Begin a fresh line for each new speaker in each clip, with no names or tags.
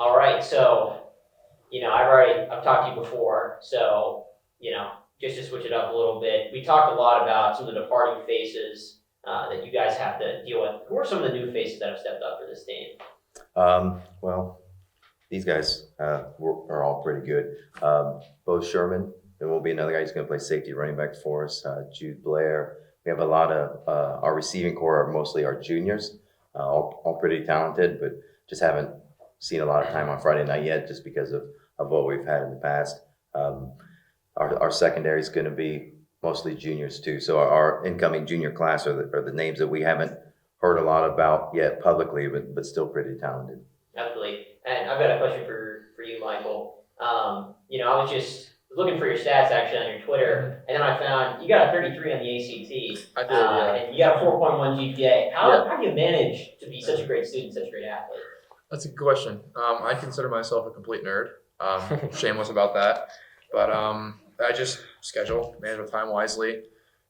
All right, so I've talked to you before, so just to switch it up a little bit, we talked a lot about some of the departing faces that you guys have to deal with. Who are some of the new faces that have stepped up for this team?
Well, these guys are all pretty good. Bo Sherman, there will be another guy who's going to play safety running back for us. Jude Blair. We have a lot of our receiving core are mostly our juniors, all pretty talented, but just haven't seen a lot of time on Friday night yet just because of what we've had in the past. Um, our secondary is going to be mostly juniors too. So our incoming junior class are the names that we haven't heard a lot about yet publicly, but still pretty talented.
Absolutely. And I've got a question for you, Michael. I was just looking for your stats actually on your Twitter, and then I found you got a 33 on the ACT.
I did, yeah.
And you got a 4.1 GPA. How,
Yeah.
how do you manage to be such a great student, such a great athlete?
That's a good question. I consider myself a complete nerd. Shameless about that. But I just schedule, manage my time wisely,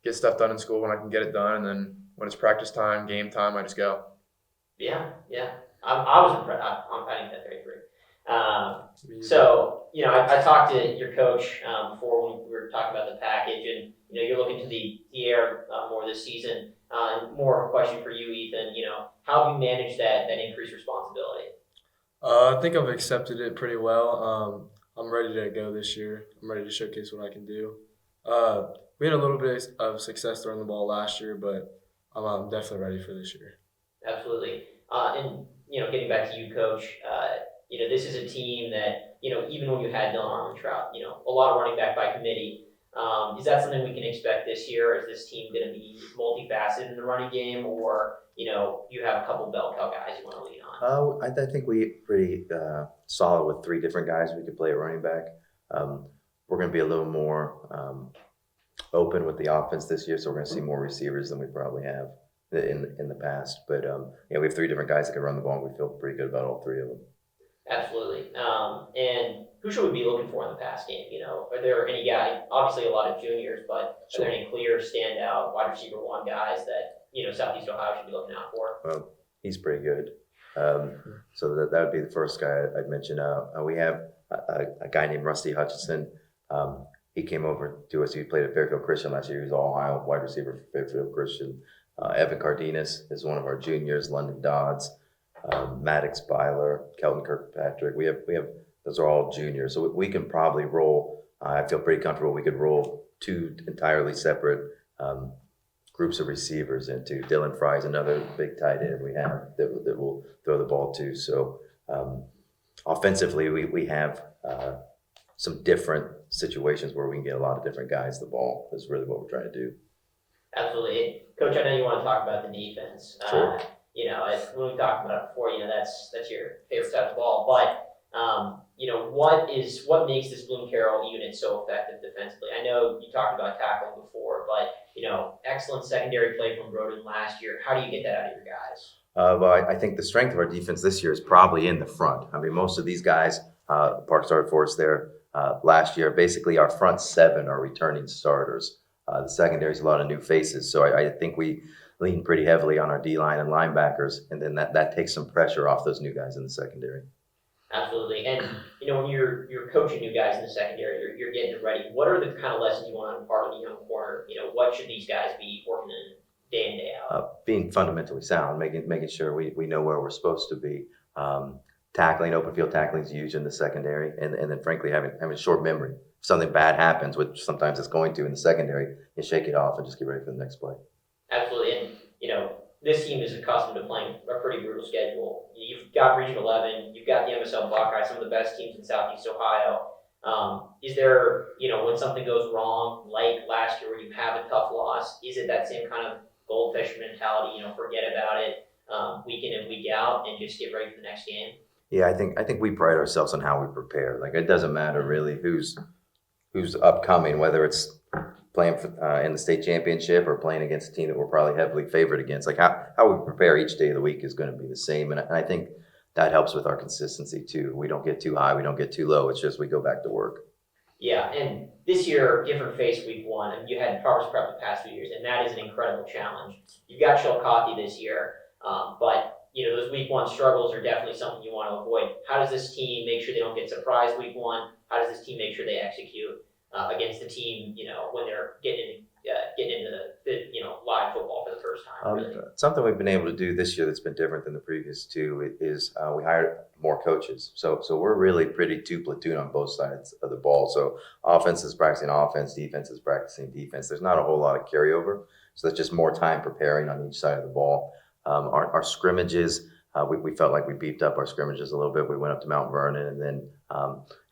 get stuff done in school when I can get it done, and then when it's practice time, game time, I just go.
Yeah. I was impressed. I'm finding that 33. I talked to your coach before when we were talking about the package, and you're looking to the air more this season. More of a question for you, Ethan. How have you managed that increased responsibility?
I think I've accepted it pretty well. I'm ready to go this year. I'm ready to showcase what I can do. We had a little bit of success throwing the ball last year, but I'm definitely ready for this year.
Absolutely. And getting back to you, Coach. This is a team that even when you had Dylan Armentrout, a lot of running back by committee. Is that something we can expect this year? Is this team going to be multifaceted in the running game, or you have a couple bell cow guys you want to lean on?
I think we pretty solid with three different guys we could play at running back. We're going to be a little more open with the offense this year, so we're going to see more receivers than we probably have in the past. But we have three different guys that can run the ball, and we feel pretty good about all three of them.
Absolutely. And who should we be looking for in the pass game? Are there any guys? Obviously, a lot of juniors, but are there any clear standout wide receiver one guys that Southeast Ohio should be looking out for?
Well, he's pretty good. So that would be the first guy I'd mention. We have a guy named Rusty Hutchinson. He came over to us. He played at Fairfield Christian last year. He was all Ohio wide receiver for Fairfield Christian. Evan Cardenas is one of our juniors. London Dodds, Maddox Byler, Kelton Kirkpatrick. We have those are all juniors, so we can probably roll. I feel pretty comfortable. We could roll two entirely separate groups of receivers into. Dylan Fry's another big tight end we have that will throw the ball too. So offensively, we have some different situations where we can get a lot of different guys the ball. Is really what we're trying to do.
Absolutely. Coach, I know you want to talk about the defense.
Sure.
When we talked about it before, that's your favorite side of the ball. But what makes this Bloom-Carroll unit so effective defensively? I know you talked about tackling before, but excellent secondary play from Broden last year. How do you get that out of your guys?
Well, I think the strength of our defense this year is probably in the front. I mean, most of these guys, Park started for us there last year. Basically, our front seven are returning starters. The secondary is a lot of new faces, so I think we lean pretty heavily on our D-line and linebackers, and then that takes some pressure off those new guys in the secondary.
Absolutely. And when you're coaching new guys in the secondary, you're getting them ready. What are the kind of lessons you want to impart on the young corner? What should these guys be working in day in, day out?
Being fundamentally sound, making sure we know where we're supposed to be. Tackling, open field tackling is huge in the secondary, and then frankly having short memory. If something bad happens, which sometimes it's going to in the secondary, you shake it off and just get ready for the next play.
Absolutely. And this team is accustomed to playing a pretty brutal schedule. You've got Region 11, you've got the MSL Buckeyes, some of the best teams in Southeast Ohio. Is there, when something goes wrong, like last year where you have a tough loss, is it that same kind of goldfish mentality, forget about it week in and week out and just get ready for the next game?
Yeah, I think we pride ourselves on how we prepare. Like, it doesn't matter really who's upcoming, whether it's playing in the state championship or playing against a team that we're probably heavily favored against. Like, how we prepare each day of the week is going to be the same, and I think that helps with our consistency too. We don't get too high, we don't get too low. It's just we go back to work.
Yeah, and this year, different face week one, and you had Harvest Prep the past few years, and that is an incredible chillicothe this year. But those week one struggles are definitely something you want to avoid. How does this team make sure they don't get surprised week one? How does this team make sure they execute against the team, when they're getting into the live football for the first time? Really?
Something we've been able to do this year that's been different than the previous two is we hired more coaches. So we're really pretty two platoon on both sides of the ball. So offense is practicing offense, defense is practicing defense. There's not a whole lot of carryover. So that's just more time preparing on each side of the ball. Our scrimmages, we felt like we beefed up our scrimmages a little bit. We went up to Mount Vernon and then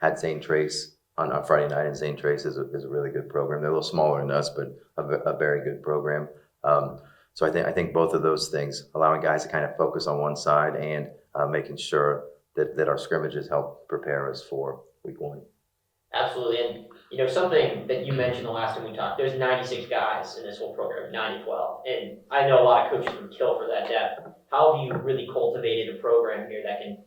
had St. Trace on Friday night, and St. Trace is a really good program. They're a little smaller than us, but a very good program. So I think both of those things, allowing guys to kind of focus on one side and making sure that our scrimmages help prepare us for week one.
Absolutely. And, something that you mentioned the last time we talked, there's 96 guys in this whole program, 9-12. And I know a lot of coaches would kill for that depth. How have you really cultivated a program here that can,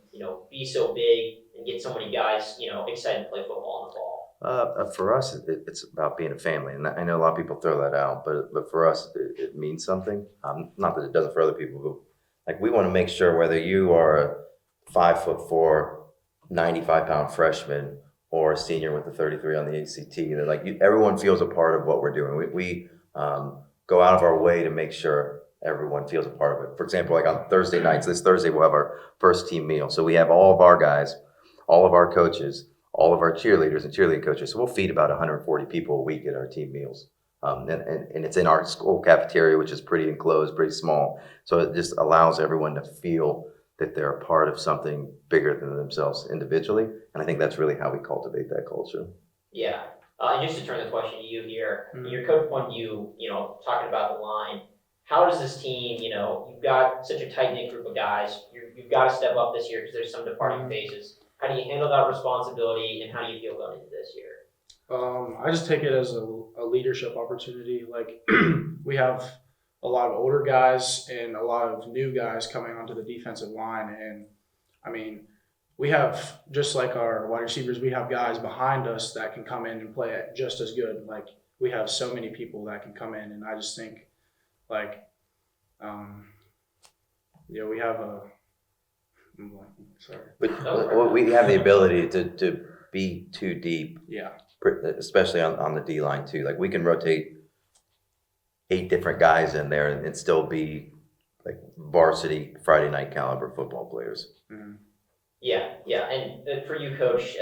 be so big and get so many guys, excited to play football in the fall?
For us, it's about being a family, and I know a lot of people throw that out, but for us, it means something. Not that it doesn't for other people, but like we want to make sure whether you are a 5'4", 95-pound freshman or a senior with a 33 on the ACT, that everyone feels a part of what we're doing. We go out of our way to make sure everyone feels a part of it. For example, like on Thursday nights, this Thursday we'll have our first team meal. So we have all of our guys, all of our coaches, all of our cheerleaders and cheerleading coaches. So we'll feed about 140 people a week at our team meals. And it's in our school cafeteria, which is pretty enclosed, pretty small. So it just allows everyone to feel that they're a part of something bigger than themselves individually. And I think that's really how we cultivate that culture.
Yeah. And just to turn the question to you here, your coach wanted you, talking about the line. How does this team, you've got such a tight-knit group of guys. You've got to step up this year because there's some departing faces. How do you handle that responsibility, and how do you feel going into this year?
I just take it as a leadership opportunity. Like we have a lot of older guys and a lot of new guys coming onto the defensive line. And I mean, we have, just like our wide receivers, we have guys behind us that can come in and play it just as good. Like we have so many people that can come in, and I just think we have
But we have the ability to be too deep.
Yeah.
Especially on the D line too. Like we can rotate 8 different guys in there and still be like varsity Friday night caliber football players.
Mm-hmm.
Yeah. And for you, Coach,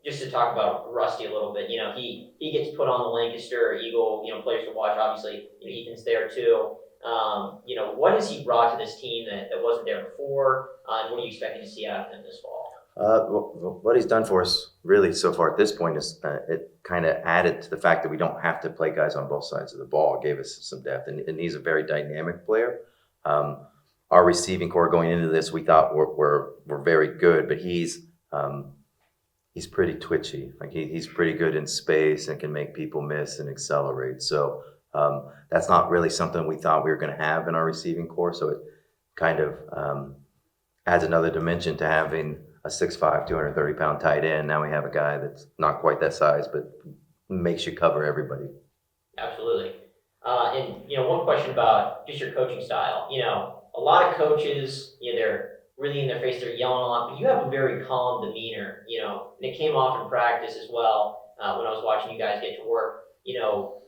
just to talk about Rusty a little bit, he gets put on the Lancaster Eagle, players to watch. Obviously, Ethan's there too. What has he brought to this team that wasn't there before? And what are you expecting to see out of him this fall?
What he's done for us really so far at this point is it kind of added to the fact that we don't have to play guys on both sides of the ball. It gave us some depth, and he's a very dynamic player. Our receiving core going into this, we thought we're very good, but he's pretty twitchy. Like he's pretty good in space and can make people miss and accelerate. So that's not really something we thought we were going to have in our receiving core. So it kind of adds another dimension to having a 6'5", 230-pound tight end. Now we have a guy that's not quite that size, but makes you cover everybody.
Absolutely. And one question about just your coaching style. A lot of coaches, they're really in their face, they're yelling a lot, but you have a very calm demeanor, and it came off in practice as well when I was watching you guys get to work.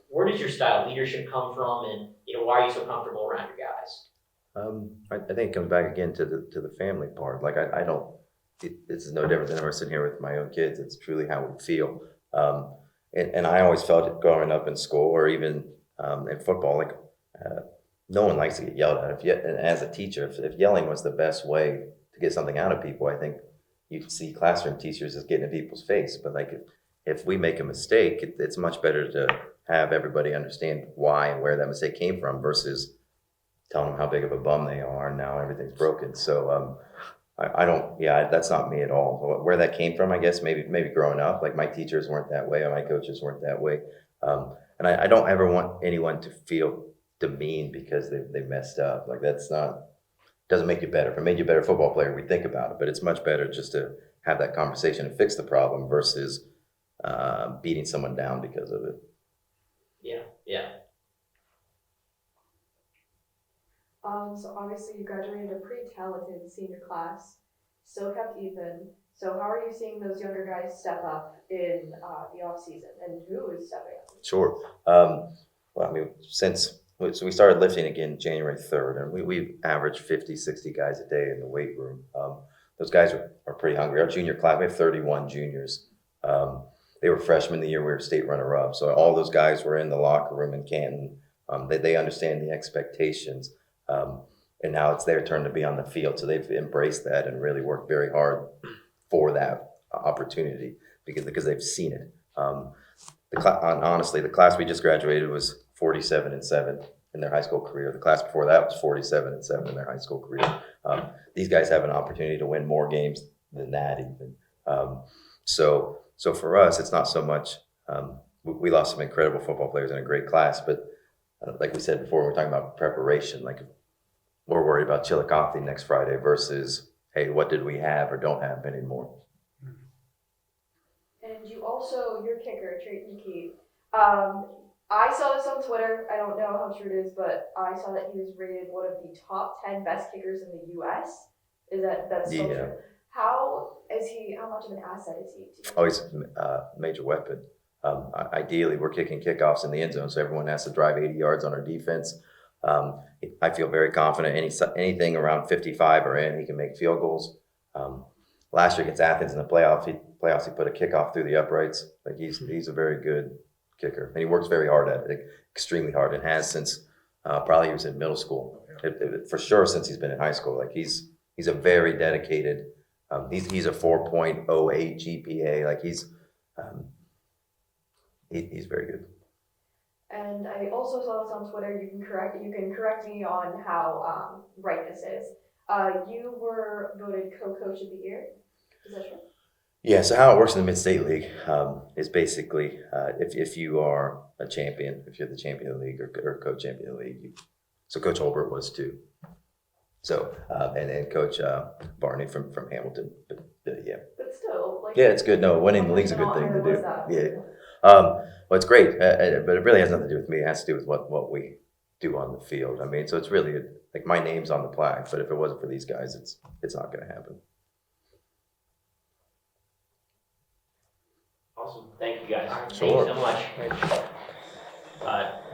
Where does your style of leadership come from, and why are you so comfortable around your guys?
I think it comes back again to the family part. Like I don't. This is no different than ever sitting here with my own kids. It's truly how we feel. And I always felt it growing up in school or even in football. Like no one likes to get yelled at. And as a teacher, if yelling was the best way to get something out of people, I think you'd see classroom teachers as getting in people's face. But like if we make a mistake, it's much better to have everybody understand why and where that mistake came from versus telling them how big of a bum they are and now everything's broken. So I don't, that's not me at all. Where that came from, I guess, maybe growing up, like my teachers weren't that way or my coaches weren't that way. And I don't ever want anyone to feel demeaned because they messed up. Like doesn't make you better. If it made you a better football player, we think about it, but it's much better just to have that conversation and fix the problem versus beating someone down because of it.
Yeah.
So obviously you graduated a pretty talented senior class, still kept Ethan. So how are you seeing those younger guys step up in the off season, and who is stepping up?
Sure. Well, I mean, so we started lifting again January 3rd, and we averaged 50, 60 guys a day in the weight room. Those guys are pretty hungry. Our junior class, we have 31 juniors. They were freshmen the year we were state runner-up. So all those guys were in the locker room in Canton. They understand the expectations. And now it's their turn to be on the field. So they've embraced that and really worked very hard for that opportunity because they've seen it. Honestly, the class we just graduated was 47-7 in their high school career. The class before that was 47-7 in their high school career. These guys have an opportunity to win more games than that even. So for us, it's not so much, we lost some incredible football players in a great class, but like we said before, we're talking about preparation. Like we're worried about Chillicothe next Friday versus, hey, what did we have or don't have anymore?
And you also, your kicker, Trayton Keith. I saw this on Twitter. I don't know how true it is, but I saw that he was rated one of the top 10 best kickers in the U.S. That's so
Yeah.
true? How much of an asset is he to you?
Oh, he's a major weapon. Ideally, we're kicking kickoffs in the end zone, so everyone has to drive 80 yards on our defense. I feel very confident anything around 55 or in, he can make field goals. Last year against Athens in the playoffs, he put a kickoff through the uprights. Like he's a very good kicker, and he works very hard at it, extremely hard, and has since probably he was in middle school. For sure, since he's been in high school, like he's a very dedicated. He's a 4.08 GPA. Like he's very good.
And I also saw this on Twitter. You can correct me on how right this is. You were voted co-coach of the year. Is that true?
Yeah. So how it works in the Mid-State League is basically if you are a champion, if you're the champion of the league or co-champion of the league. So Coach Holbert was too. So and Coach Barney from Hamilton. But yeah.
But still, like.
Yeah, it's good. No, winning the league's a good thing to do. Yeah. Well, it's great, but it really has nothing to do with me. It has to do with what we do on the field. I mean, so it's really like my name's on the plaque, but if it wasn't for these guys, it's not going to happen.
Awesome. Thank you guys.
Sure.
Thank you so much.